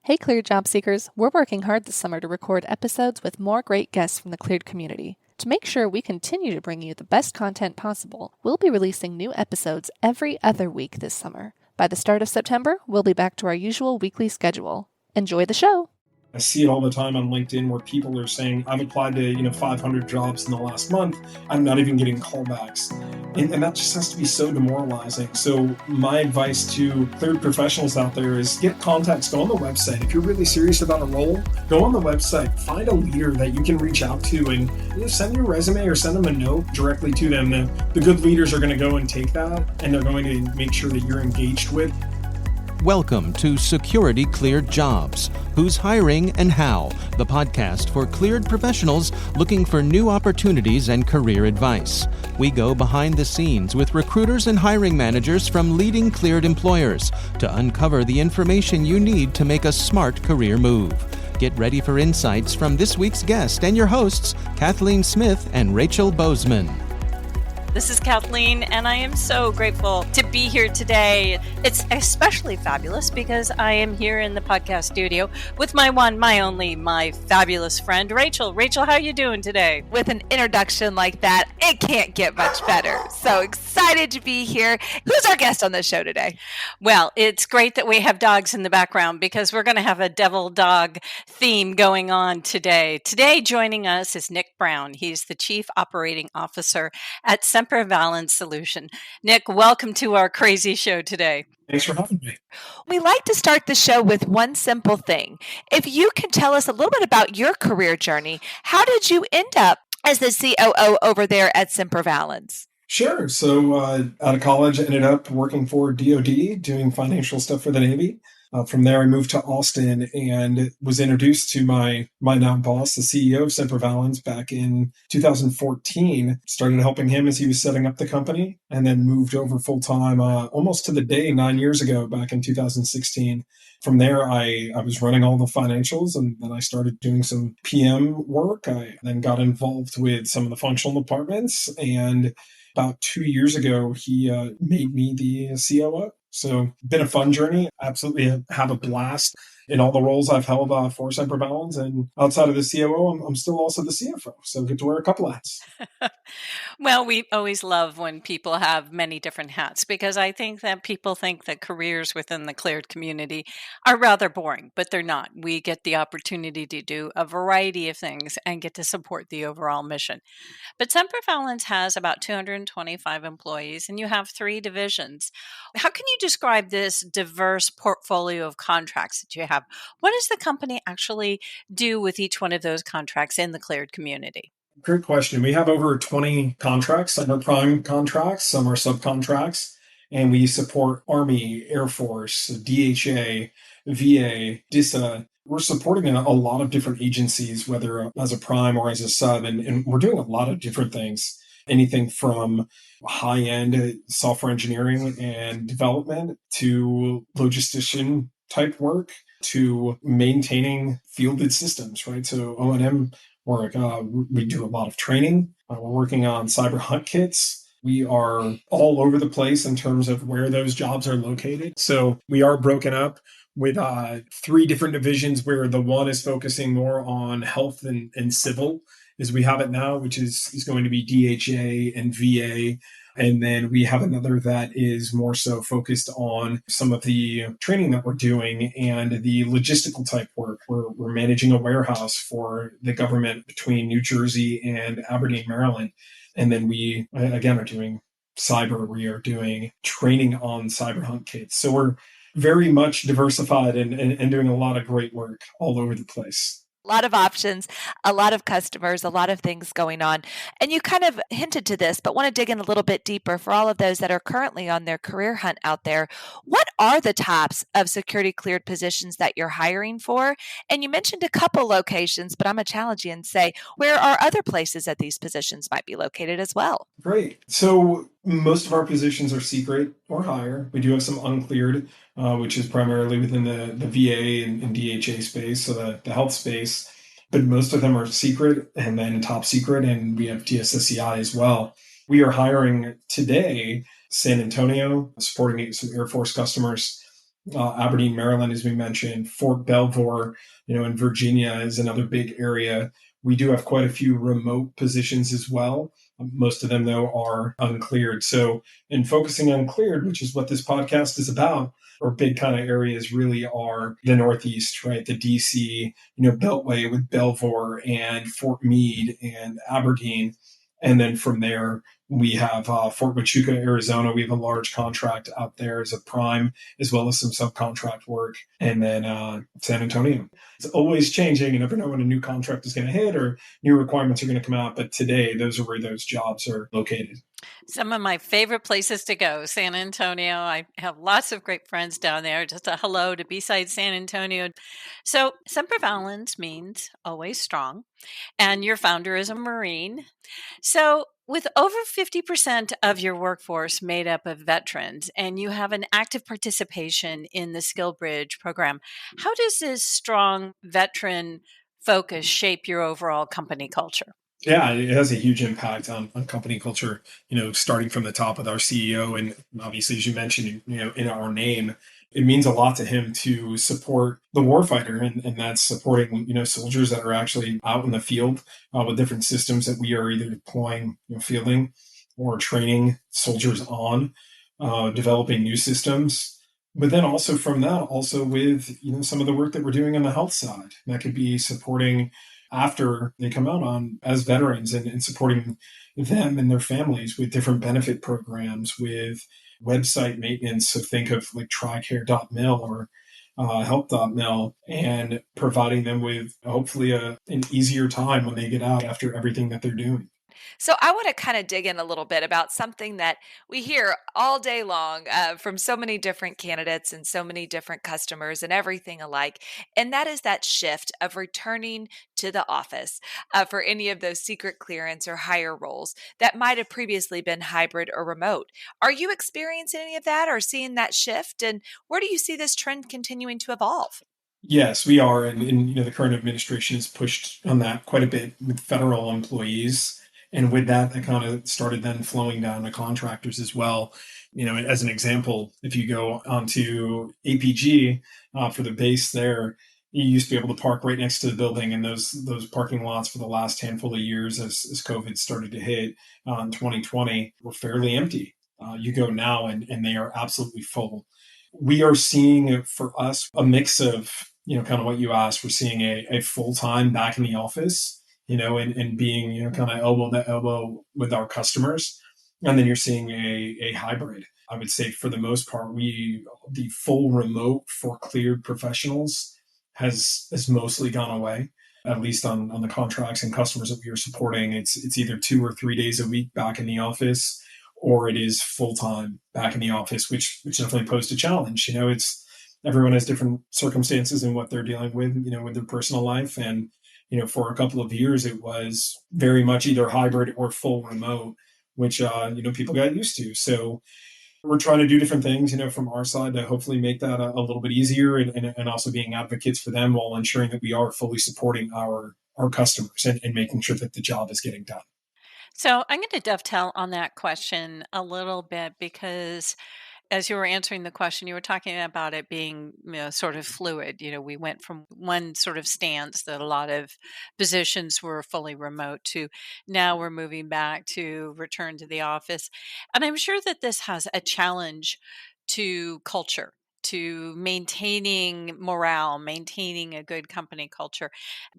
Hey, Cleared Job Seekers. We're working hard this summer to record episodes with more great guests from the Cleared community. To make sure we continue to bring you the best content possible, we'll be releasing new episodes every other week this summer. By the start of September, we'll be back to our usual weekly schedule. Enjoy the show! I see it all the time on LinkedIn where people are saying, I've applied to 500 jobs in the last month. I'm not even getting callbacks. And that just has to be so demoralizing. So my advice to cleared professionals out there is get contacts, go on the website. If you're really serious about a role, go on the website, find a leader that you can reach out to and send your resume or send them a note directly to them. The good leaders are going to go and take that, and they're going to make sure that you're engaged with. Welcome to Security Cleared Jobs, Who's Hiring and How, the podcast for cleared professionals looking for new opportunities and career advice. We go behind the scenes with recruiters and hiring managers from leading cleared employers to uncover the information you need to make a smart career move. Get ready for insights from this week's guest and your hosts, Kathleen Smith and Rachel Bozeman. This is Kathleen, and I am so grateful to be here today. It's especially fabulous because I am here in the podcast studio with my one, my only, my fabulous friend, Rachel. Rachel, how are you doing today? With an introduction like that, it can't get much better. So excited to be here. Who's our guest on the show today? Well, it's great that we have dogs in the background because we're going to have a devil dog theme going on today. Today, joining us is Nick Brown. He's the Chief Operating Officer at Semper Valens Solutions. Nick, welcome to our crazy show today. Thanks for having me. We like to start the show with one simple thing. If you can tell us a little bit about your career journey, how did you end up as the COO over there at Semper Valens? Sure. So out of college, I ended up working for DoD, doing financial stuff for the Navy. From there, I moved to Austin and was introduced to my now boss, the CEO of Semper Valens, back in 2014. Started helping him as he was setting up the company, and then moved over full-time almost to the day 9 years ago, back in 2016. From there, I was running all the financials, and then I started doing some PM work. I then got involved with some of the functional departments, and about 2 years ago, he made me the COO. So been a fun journey. Absolutely have a blast in all the roles I've held for Semper Valens. And outside of the COO, I'm still also the CFO. So get to wear a couple hats. Well, we always love when people have many different hats because I think that people think that careers within the cleared community are rather boring, but they're not. We get the opportunity to do a variety of things and get to support the overall mission. But Semper Valens has about 225 employees and you have 3 divisions. How can you describe this diverse portfolio of contracts that you have? What does the company actually do with each one of those contracts in the cleared community? Great question. We have over 20 contracts. Some are prime contracts, some are subcontracts, and we support Army, Air Force, DHA, VA, DISA. We're supporting a lot of different agencies, whether as a prime or as a sub, and we're doing a lot of different things. Anything from high-end software engineering and development to logistician type work to maintaining fielded systems, right? So O&M work. We do a lot of training. We're working on cyber hunt kits. We are all over the place in terms of where those jobs are located. So we are broken up with 3 different divisions where the one is focusing more on health and civil as we have it now, which is going to be DHA and VA. And then we have another that is more so focused on some of the training that we're doing and the logistical type work. We're managing a warehouse for the government between New Jersey and Aberdeen, Maryland. And then we, again, are doing cyber. We are doing training on cyber hunt kits. So we're very much diversified and doing a lot of great work all over the place. A lot of options, a lot of customers, a lot of things going on. And you kind of hinted to this, but want to dig in a little bit deeper for all of those that are currently on their career hunt out there. What are the types of security cleared positions that you're hiring for? And you mentioned a couple locations, but I'm going to challenge you and say, where are other places that these positions might be located as well? Great. So most of our positions are secret or higher. We do have some uncleared, which is primarily within the VA and DHA space, so the health space. But most of them are secret and then top secret, and we have DSSCI as well. We are hiring today San Antonio, supporting some Air Force customers, Aberdeen, Maryland, as we mentioned, Fort Belvoir, in Virginia is another big area. We do have quite a few remote positions as well. Most of them, though, are uncleared. So, in focusing on cleared, which is what this podcast is about, our big kind of areas really are the Northeast, right? The DC, Beltway with Belvoir and Fort Meade and Aberdeen. And then from there, we have Fort Huachuca, Arizona. We have a large contract out there as a prime, as well as some subcontract work. And then San Antonio. It's always changing. You never know when a new contract is going to hit or new requirements are going to come out. But today, those are where those jobs are located. Some of my favorite places to go, San Antonio. I have lots of great friends down there. Just a hello to B-side San Antonio. So Semper Valens means always strong, and your founder is a Marine. So with over 50% of your workforce made up of veterans, and you have an active participation in the Skill Bridge program, how does this strong veteran focus shape your overall company culture? Yeah, it has a huge impact on company culture, starting from the top with our CEO. And obviously, as you mentioned, in our name, it means a lot to him to support the warfighter. And that's supporting, soldiers that are actually out in the field with different systems that we are either deploying, fielding or training soldiers on, developing new systems. But then also from that, also with, some of the work that we're doing on the health side, that could be supporting after they come out on as veterans and supporting them and their families with different benefit programs, with website maintenance. So think of like tricare.mil or help.mil, and providing them with hopefully an easier time when they get out after everything that they're doing. So I want to kind of dig in a little bit about something that we hear all day long from so many different candidates and so many different customers and everything alike. And that is that shift of returning to the office for any of those secret clearance or higher roles that might have previously been hybrid or remote. Are you experiencing any of that or seeing that shift? And where do you see this trend continuing to evolve? Yes, we are, and the current administration has pushed on that quite a bit with federal employees, and with that, that kind of started then flowing down to contractors as well. As an example, if you go onto APG for the base there, you used to be able to park right next to the building, and those parking lots for the last handful of years, as COVID started to hit in 2020, were fairly empty. You go now, and they are absolutely full. We are seeing for us a mix of kind of what you asked. We're seeing a full-time back in the office, and being, kind of elbow to elbow with our customers. And then you're seeing a hybrid. I would say for the most part, the full remote for cleared professionals has mostly gone away, at least on the contracts and customers that we are supporting. It's either 2 or 3 days a week back in the office, or it is full-time back in the office, which definitely posed a challenge. It's everyone has different circumstances in what they're dealing with, with their personal life. And, for a couple of years, it was very much either hybrid or full remote, which, people got used to. So we're trying to do different things, from our side to hopefully make that a little bit easier, and also being advocates for them while ensuring that we are fully supporting our customers and making sure that the job is getting done. So I'm going to dovetail on that question a little bit because as you were answering the question, you were talking about it being, sort of fluid. We went from one sort of stance that a lot of positions were fully remote to now we're moving back to return to the office. And I'm sure that this has a challenge to culture, to maintaining morale, maintaining a good company culture.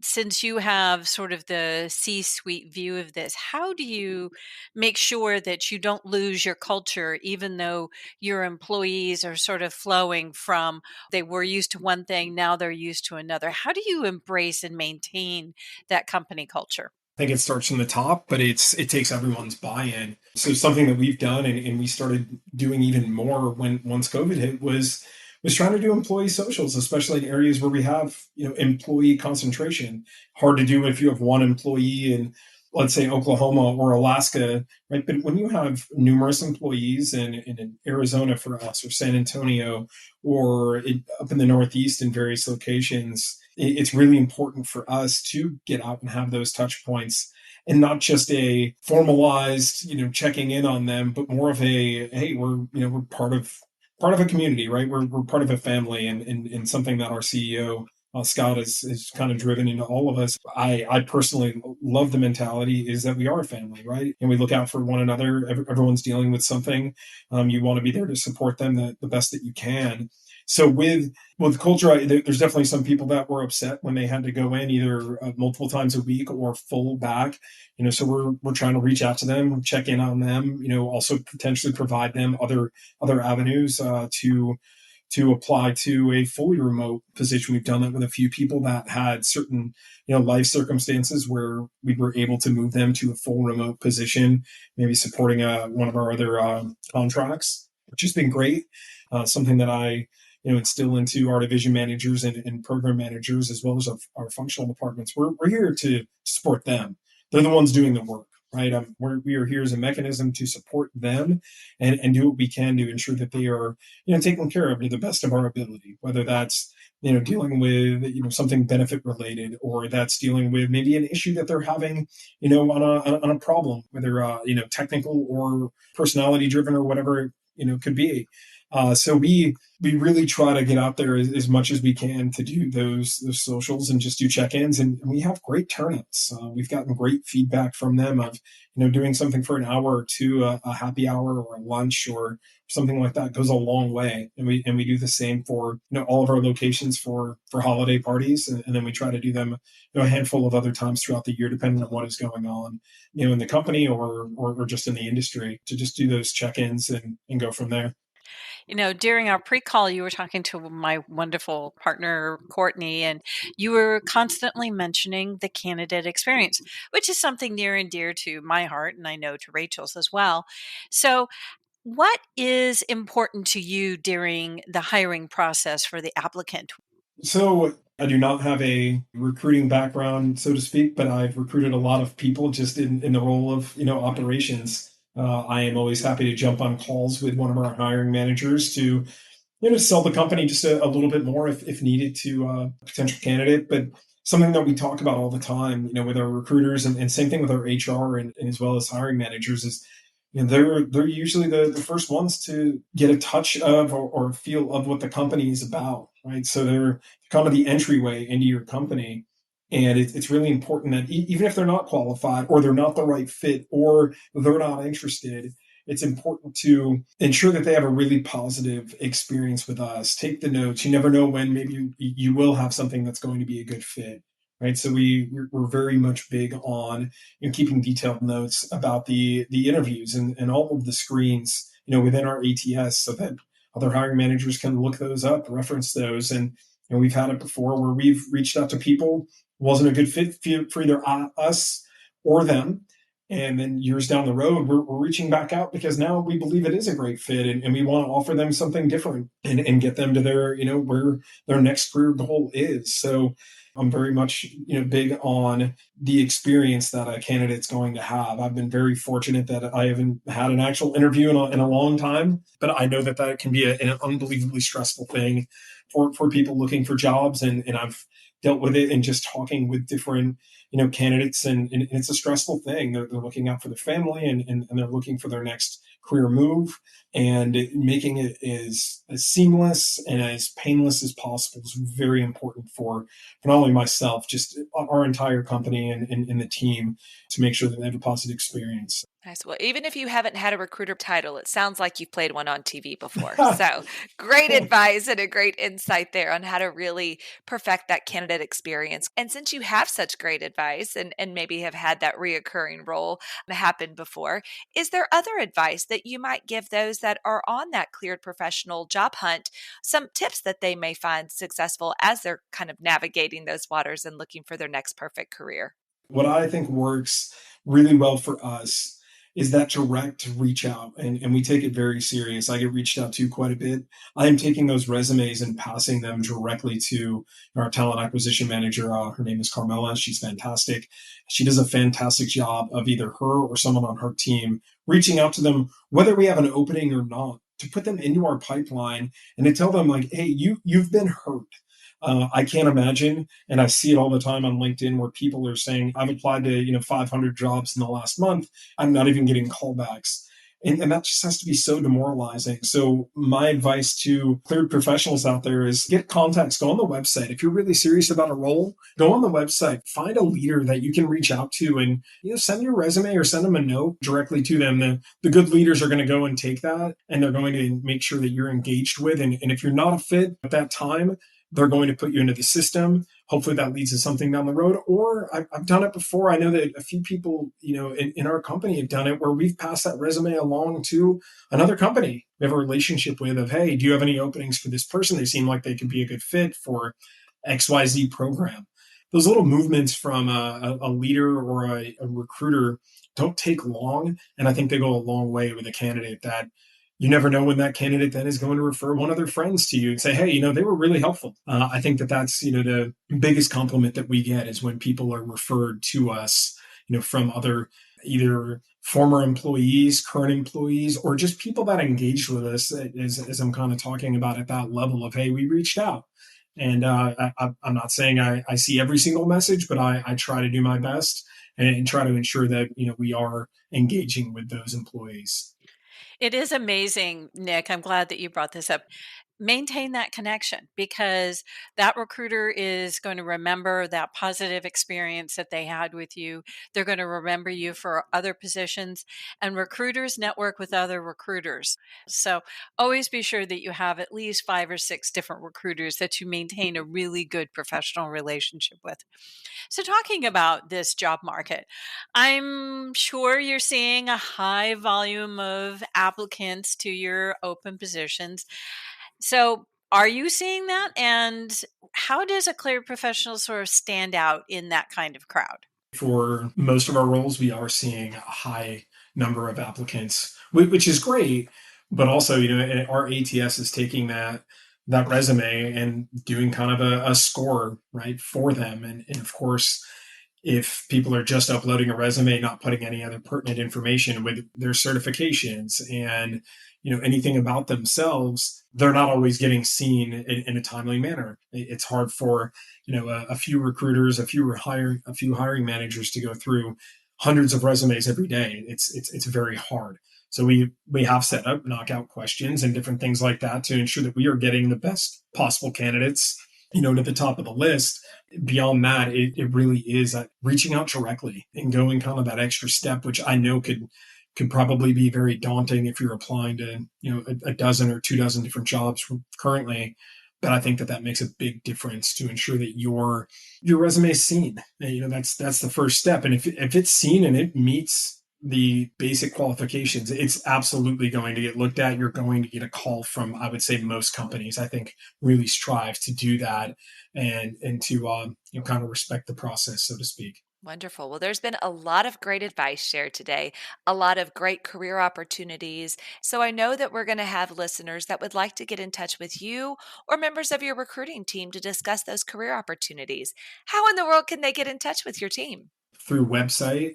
Since you have sort of the C-suite view of this, how do you make sure that you don't lose your culture, even though your employees are sort of flowing from they were used to one thing, now they're used to another? How do you embrace and maintain that company culture? I think it starts from the top, but it takes everyone's buy-in. So something that we've done, and we started doing even more once COVID hit, was trying to do employee socials, especially in areas where we have employee concentration. Hard to do if you have one employee in, let's say, Oklahoma or Alaska, right? But when you have numerous employees in Arizona for us, or San Antonio, or up in the Northeast in various locations, it's really important for us to get out and have those touch points, and not just a formalized, checking in on them, but more of a, hey, we're part of part of a community, right? We're part of a family, and something that our CEO Scott is kind of driven into all of us. I personally love the mentality is that we are a family, right? And we look out for one another. Everyone's dealing with something. You want to be there to support them the best that you can. So with culture, there's definitely some people that were upset when they had to go in either multiple times a week or full back. So we're trying to reach out to them, check in on them. Also potentially provide them other avenues to apply to a fully remote position. We've done that with a few people that had certain, life circumstances where we were able to move them to a full remote position, maybe supporting one of our other contracts, which has been great. Something that I, instill into our division managers and program managers, as well as our functional departments. We're here to support them. They're the ones doing the work. Right. We are here as a mechanism to support them and do what we can to ensure that they are, taken care of to the best of our ability, whether that's, dealing with, something benefit related, or that's dealing with maybe an issue that they're having, on a problem, whether, technical or personality driven or whatever, could be. So we really try to get out there as much as we can to do those socials and just do check-ins, and we have great turnouts. We've gotten great feedback from them of doing something for an hour or two, a happy hour or a lunch or something like that goes a long way. And we do the same for all of our locations for holiday parties, and then we try to do them a handful of other times throughout the year, depending on what is going on in the company or just in the industry, to just do those check-ins and go from there. During our pre-call, you were talking to my wonderful partner, Courtney, and you were constantly mentioning the candidate experience, which is something near and dear to my heart, and I know to Rachel's as well. So, what is important to you during the hiring process for the applicant? So I do not have a recruiting background, so to speak, but I've recruited a lot of people just in the role of, operations. I am always happy to jump on calls with one of our hiring managers to, sell the company just a little bit more if needed to a potential candidate. But something that we talk about all the time, with our recruiters and same thing with our HR and as well as hiring managers is, they're usually the first ones to get a touch of or feel of what the company is about, right? So they're kind of the entryway into your company. And it's really important that even if they're not qualified or they're not the right fit or they're not interested, it's important to ensure that they have a really positive experience with us. Take the notes. You never know when maybe you will have something that's going to be a good fit, right? So we're very much big on keeping detailed notes about the interviews and all of the screens, within our ATS, so that other hiring managers can look those up, reference those, and we've had it before where we've reached out to people, wasn't a good fit for either us or them. And then years down the road, we're reaching back out because now we believe it is a great fit, and we want to offer them something different and get them to their, where their next career goal is. So I'm very much, big on the experience that a candidate's going to have. I've been very fortunate that I haven't had an actual interview in a long time, but I know that can be an unbelievably stressful thing for people looking for jobs. And I've dealt with it and just talking with different, candidates, and it's a stressful thing. They're looking out for their family and they're looking for their next career move, and making it as seamless and as painless as possible is very important for not only myself, just our entire company and the team, to make sure that they have a positive experience. Nice. Well, even if you haven't had a recruiter title, it sounds like you've played one on TV before. So great advice and a great insight there on how to really perfect that candidate experience. And since you have such great advice and maybe have had that reoccurring role happen before, is there other advice that you might give those that are on that cleared professional job hunt, some tips that they may find successful as they're kind of navigating those waters and looking for their next perfect career? What I think works really well for us is that direct reach out, and we take it very serious. I get reached out to quite a bit. I am taking those resumes and passing them directly to our talent acquisition manager. Her name is Carmela. She's fantastic. She does a fantastic job of either her or someone on her team reaching out to them, whether we have an opening or not, to put them into our pipeline and to tell them like, hey, you've been hurt. I can't imagine, and I see it all the time on LinkedIn where people are saying, I've applied to 500 jobs in the last month. I'm not even getting callbacks. And that just has to be so demoralizing. So my advice to cleared professionals out there is get contacts, go on the website. If you're really serious about a role, go on the website, find a leader that you can reach out to and send your resume or send them a note directly to them. The good leaders are going to go and take that and they're going to make sure that you're engaged with. And if you're not a fit at that time, they're going to put you into the system. Hopefully that leads to something down the road. Or I've done it before. I know that a few people, in our company have done it where we've passed that resume along to another company we have a relationship with of, hey, do you have any openings for this person? They seem like they could be a good fit for XYZ program. Those little movements from a leader or a recruiter don't take long. And I think they go a long way with a candidate that you never know when that candidate then is going to refer one of their friends to you and say, hey, they were really helpful. I think that's, the biggest compliment that we get is when people are referred to us, from other either former employees, current employees, or just people that engaged with us as I'm kind of talking about at that level of, hey, we reached out. And I'm not saying I see every single message, but I try to do my best and try to ensure that, we are engaging with those employees. It is amazing, Nick. I'm glad that you brought this up. Maintain that connection because that recruiter is going to remember that positive experience that they had with you. They're going to remember you for other positions, and recruiters network with other recruiters. So always be sure that you have at least 5 or 6 different recruiters that you maintain a really good professional relationship with. So, talking about this job market, I'm sure you're seeing a high volume of applicants to your open positions. So, are you seeing that? And how does a cleared professional sort of stand out in that kind of crowd? For most of our roles, we are seeing a high number of applicants, which is great. But also, our ATS is taking that resume and doing kind of a score, right, for them. And of course, if people are just uploading a resume, not putting any other pertinent information with their certifications and anything about themselves, they're not always getting seen in a timely manner. It's hard for a few recruiters, a few hiring managers to go through hundreds of resumes every day. It's very hard. So we have set up knockout questions and different things like that to ensure that we are getting the best possible candidates to the top of the list. Beyond that, it really is reaching out directly and going kind of that extra step, which I know could probably be very daunting if you're applying to a dozen or 2 dozen different jobs currently. But I think that makes a big difference to ensure that your resume is seen. And, that's the first step. And if it's seen and it meets the basic qualifications, it's absolutely going to get looked at. You're going to get a call from, I would say, most companies. I think really strive to do that and to kind of respect the process, so to speak. Wonderful. Well, there's been a lot of great advice shared today, a lot of great career opportunities. So I know that we're going to have listeners that would like to get in touch with you or members of your recruiting team to discuss those career opportunities. How in the world can they get in touch with your team? Through website,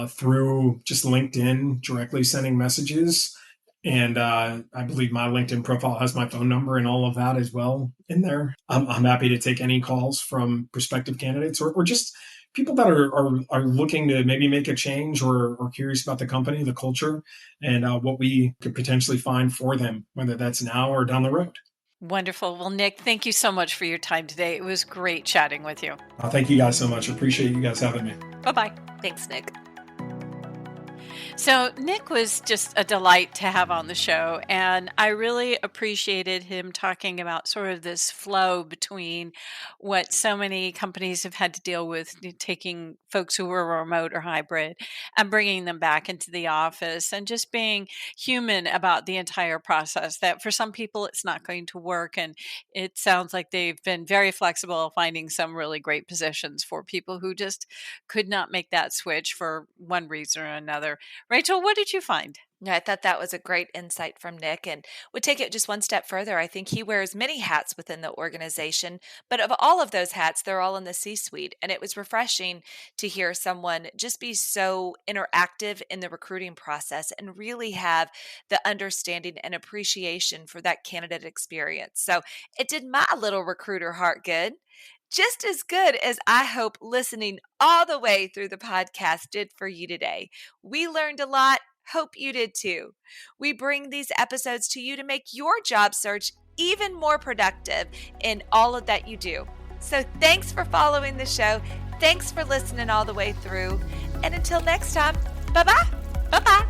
through just LinkedIn, directly sending messages. And I believe my LinkedIn profile has my phone number and all of that as well in there. I'm happy to take any calls from prospective candidates or just people that are looking to maybe make a change or curious about the company, the culture, and what we could potentially find for them, whether that's now or down the road. Wonderful. Well, Nick, thank you so much for your time today. It was great chatting with you. Thank you guys so much. Appreciate you guys having me. Bye bye. Thanks, Nick. So, Nick was just a delight to have on the show, and I really appreciated him talking about sort of this flow between what so many companies have had to deal with, taking folks who were remote or hybrid and bringing them back into the office, and just being human about the entire process. That for some people, it's not going to work, and it sounds like they've been very flexible, finding some really great positions for people who just could not make that switch for one reason or another. Rachel, what did you find? Yeah, I thought that was a great insight from Nick and would take it just one step further. I think he wears many hats within the organization, but of all of those hats, they're all in the C suite. And it was refreshing to hear someone just be so interactive in the recruiting process and really have the understanding and appreciation for that candidate experience. So it did my little recruiter heart good. Just as good as I hope listening all the way through the podcast did for you today. We learned a lot. Hope you did too. We bring these episodes to you to make your job search even more productive in all of that you do. So thanks for following the show. Thanks for listening all the way through. And until next time, bye-bye. Bye-bye.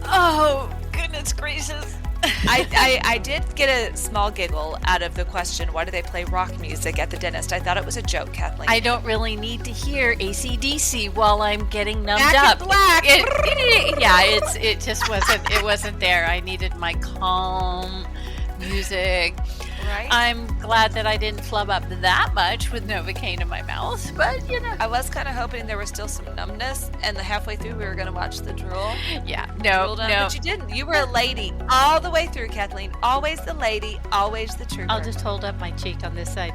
Oh, goodness gracious. I did get a small giggle out of the question, why do they play rock music at the dentist? I thought it was a joke, Kathleen. I don't really need to hear AC/DC while I'm getting numbed Back up. in black. It just wasn't there. I needed my calm music. Right? I'm glad that I didn't flub up that much with Novocaine in my mouth, but I was kind of hoping there was still some numbness, and halfway through we were going to watch the drool. Yeah, no. But you didn't. You were a lady all the way through, Kathleen. Always the lady, always the trooper. I'll just hold up my cheek on this side.